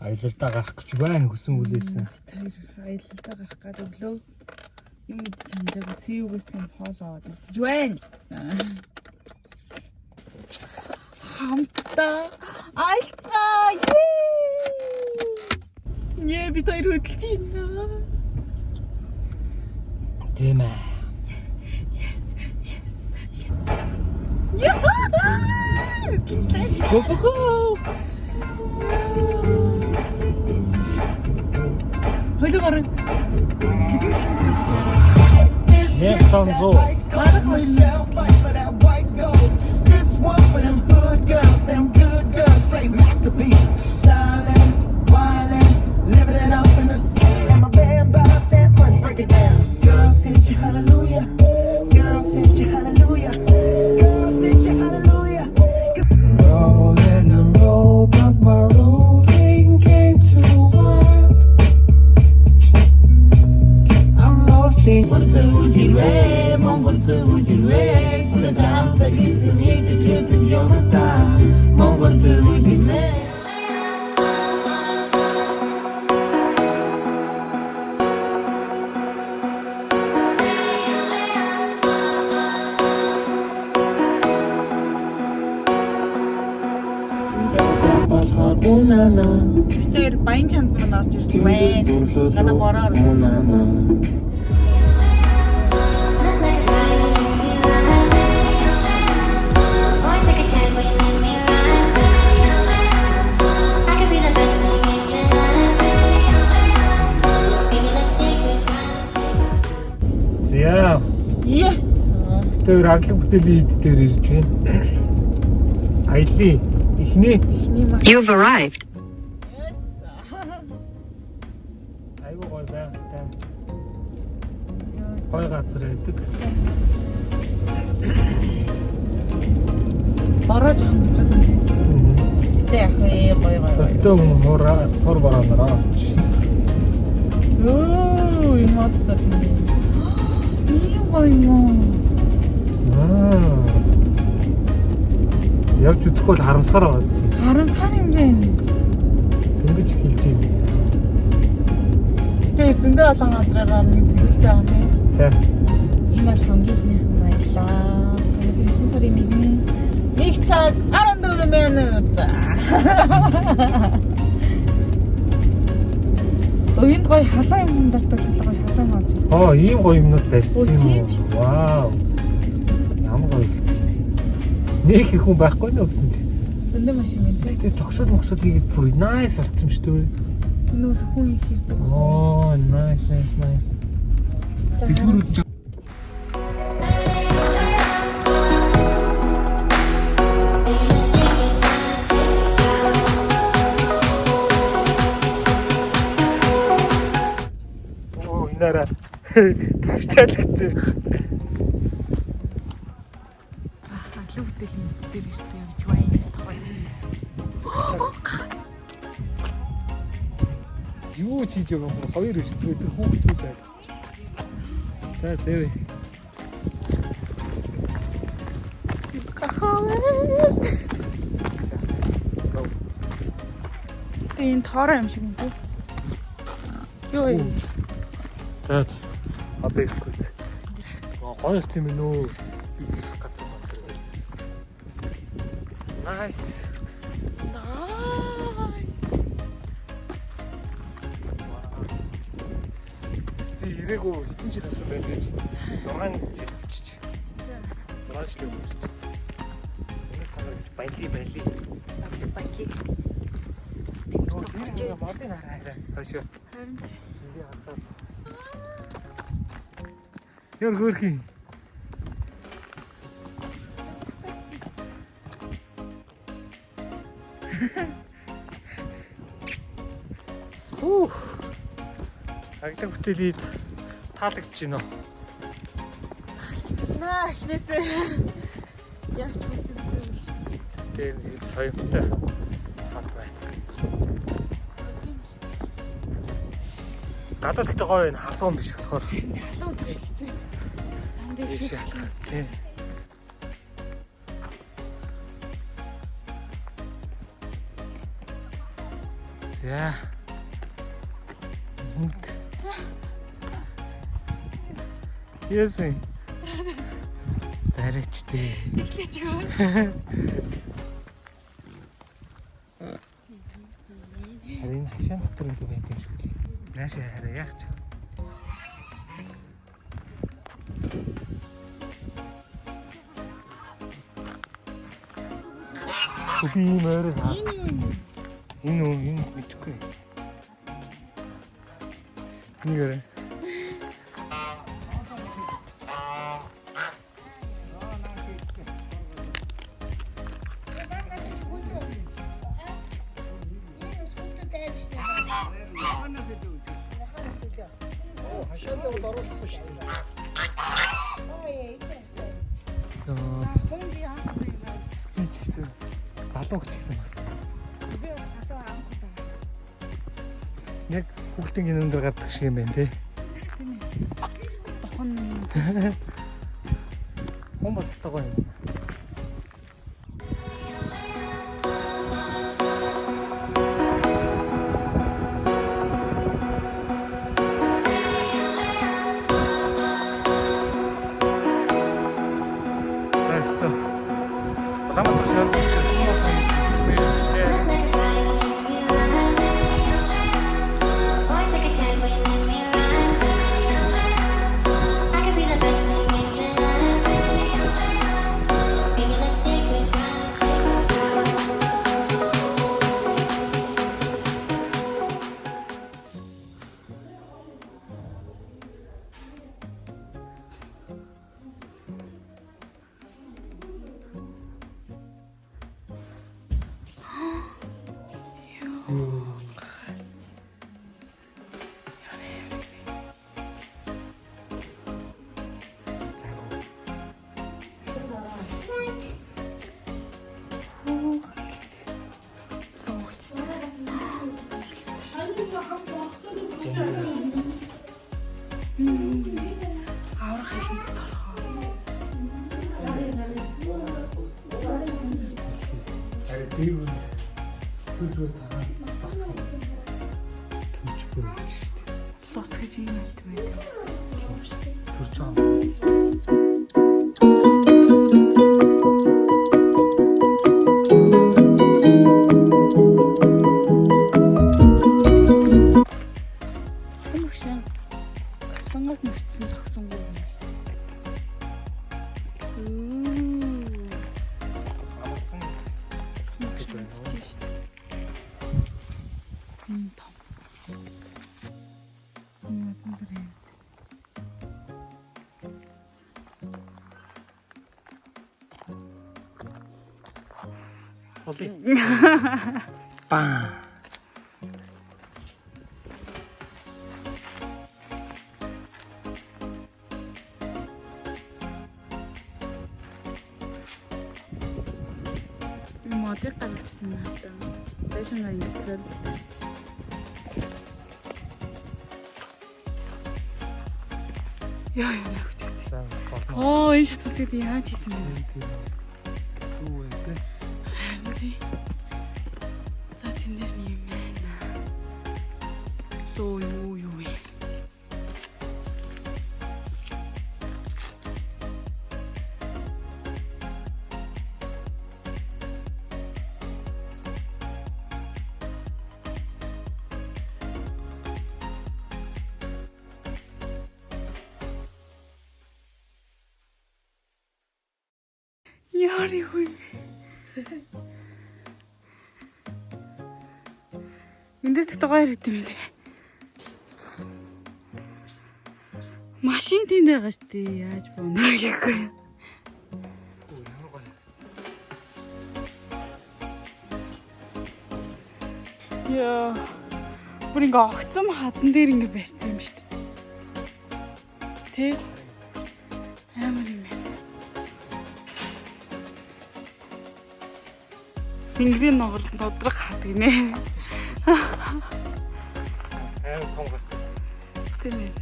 Аялалдаа гарах гэж байна хүсэн үлээсэн. Тэр аялалдаа гарах гэж өглөө юм идэж хамжаагүй сэвгээс юм хоолоо идэж байна. Хамтдаа альцгаа. Нэ би тэр хөдөлж байна. Тийм ээ. Yes. Go. Хөлөө гараа. Нэг сонзоо. This one for them hood girls, them good girls, say masterpiece. Styling, wildin', living it up in the city. And my band about that money, break it down. Girls hit you hallelujah. Girls hit you hallelujah. Girls hit you hallelujah. Rolling and roll, but my rolling came too wild. I'm lost in what it's all you read, Mongol to you read. So down the easy need to get to the other side. Mongol to you read. Тэр баян чамд манд орж ирж байна. Гана бороор. Яа. Yes. Тэр аглаг бүтээлийн ид дээр ирж байна. Аялын ихний You've arrived. айгуу гоё байгатай. Гоё газар байдаг. Бороо жамсдаг юм. Тэ гоё. Өтөө хор бараанараа авчих. Оо, юм атсан. Ийм гоё. Явж үзэх бол харамсаар байгаа зү. Харамсаар юм байна. Тэнгэж хэлж байна. Тэр зөндөө олон газраар мэдээлэл байгаа юм. Тэ. Энэ бол хамгийн ихнийх нь баялаа. Тэрсэн сарын нэг цаг 14 минут. Ойн гоё халаа юм дартаг гоё халаа юм авч. Оо, ийм гоё юмнууд барьсан юм уу? Вау. Ямар гоё хэлсэн бэ? Нэг их хүн байхгүй нөө гэсэн чи. Зөндөө машин байна. Тэгтээ зогсоод мөксөд хийгээд бүр nice болсон юм шүү дээ. Нөөс хүн их ирдэг. Оо, nice. Бидгүүрүүд нара тавтал гэсэн. Аглуу бүтэлийн дээр ирсэн явж байна. Юу чиж байгаа юм бэ? Хоёр өчтөө тэр хүүхдүүд байд. За зэвэ. Кахавэт. Энэ тоороо юм шиг юм тий. Йой. За. Абэкгүй. Гоё юм нөө. Бицэх газар газар. Nice. Ирээгүй хэдэн жил болсон байх гэж 6 жил болчих. 6 жил болчихсон. Энэ тавар гэж байли. Байли. Нөө модын хараа. Хашаа. Харин Эndi хатаа. Яр хөрхи. Аглаг бүтээлийг таалагдж байна уу? Таалагдчихнаа эхнээсээ. Яаж бүтээв. Тэр нэг соёмтой хат байна. Гадаад ихтэй гоё энэ халуун биш болохоор. Халуун дээр хэцүү. Андаа их халуун. Тий. За. Яасан. Зарич дээ. Эхлэж гоо. Харин хашаан дотор нэг байт юм шиг лээ. Наашаа хараа яах ч. Үгүй юм орос. Энэ үү энэ мэдгүй. Нигэрэ. Залуу ч гэсэн бас. Яг хүүхдийн гинэн дээр гардаг шиг юм байна те. Тохон. Хомбол стогоо юм. За Ламата шаргуулсан сумасан аврах хэлэнц толгоо. Харин дэв түлхүү цагаан босгоо. Түлжгүй шүү дээ. Лос гэж юм байдаг. Төрж байгаа. Сангаас нүцэн зогсонгүй юм. Гэж байна. Том. Мөндөрөө. Холи. Баа. Модель тавьчихсан надад. Fashion industry. Яа гэж. За болно. Оо, энэ шаталтад яаж хийсэн бэ? Юу вэ? За тэн дээр юм байна. Соо юу вэ? Яри хүй. Эндээс тэгт гоё ирээд юм дээ. Машин тэнд байгаа шүү дээ. Яаж боно гэхгүй. Ямар гоё. Яа. Бүр ингээ огцом хадан дээр ингээ барьсан юм шүү дээ. Тэ? Амар юм байна. Тэнгэрийн нодрог хат гинэ. Амар том гэх. Тийм ээ.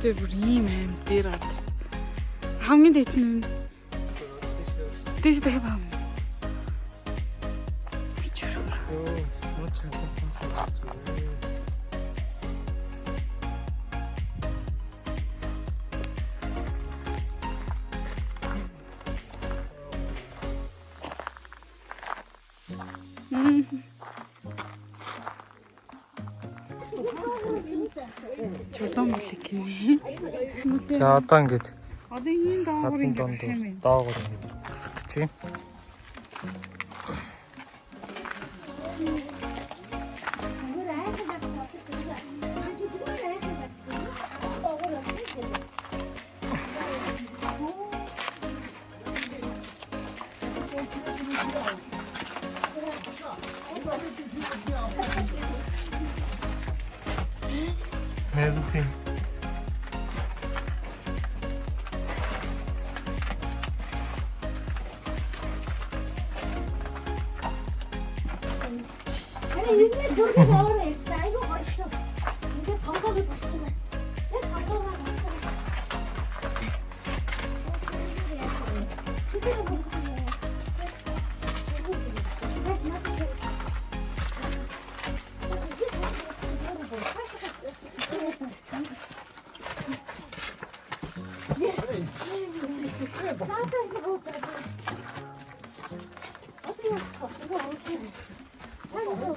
Тэр бүр ийм аим дээр гарч. Хамгийн дэд нь. Дэш дахиад баам. Чулуун мөлий гинэ. За одоо ингэж Одоо энэ доогуур ингэ донд байх юм бэ? доогуур ингэж гаргачих. Everything. 아니 이게 저렇게 나오네. 나 이거 어딨어? 이제 정답을 맞춰봐. 내 정답을 맞춰봐. 그대로 보고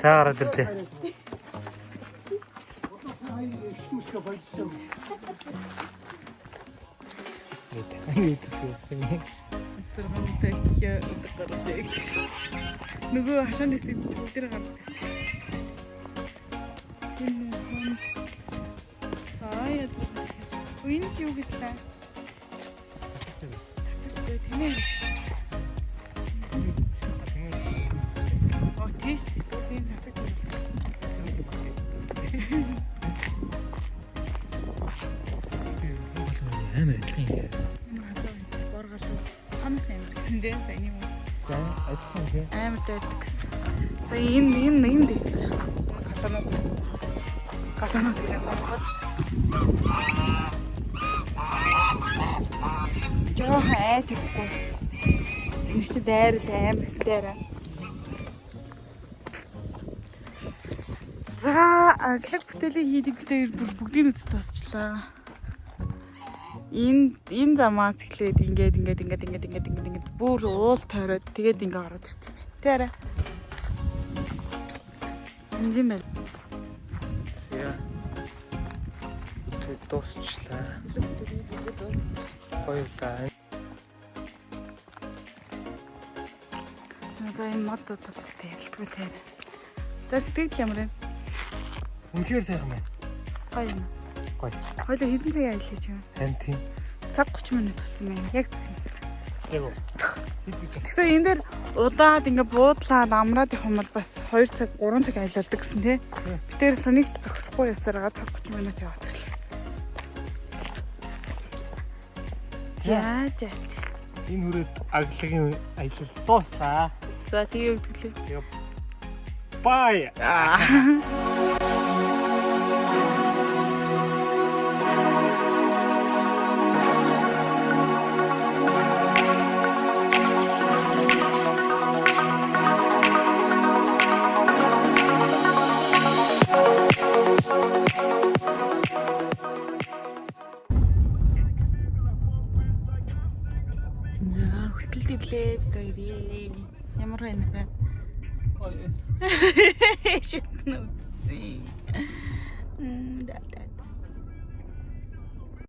За гараад ирлээ. Тэрхэмтэй их удахгүй. Нөгөө хашааны сэдв дээр гардаг шүү дээ. Энэ яа. Үин юу гэтлээ? Тийм ээ. Тийш тийм цагт. Амар адилхан ингэ. Энэ хатаа боргож хамт амар гэндээ сайн юм. За адилхан ингэ. Амар дайдаг гэсэн. За энэ дэс. Галанаа гэдэг бонгод. Жоо хайж өгөхгүй. Нэстэ дайрал амар стера. За клик бүтээлийн хийдэг дээр бүгдийн үст тусчлаа. Энэ замаас эхлээд ингээд бүр уул тойроод тэгээд ингээд ороод ирсэн. Тэ арай. Энэ юм байна. Яа. Тэг дуусчлаа. Хоёулаа. Одоо энэ модод бол тайлбаргүй тайр. За сэтгэл ямар вэ? Үнэхээр сайхан байна. Гоё юм. Гоё. Хойлоо хэдэн цагийн аялал хийж байна? Харин тийм. Цаг 30 минут болсон байна. Яг. Яг уу. Хэд гэж. Тэгэхээр энэ дээр удаад ингээ буудлаад амраад явах юм бол бас 2 цаг 3 цаг аялалдаг гэсэн тий. Би тэр соник ч зогсохгүй ясараа цаг 30 минут яваад ирлээ. За. Энэ хүрээд аглагийн аялал дууслаа. За тэгээ өгдөглээ. Bye. За хөтөл ирлээ бид хоёрээ. Ямар байна вэ? Гоё. Шүтнэ.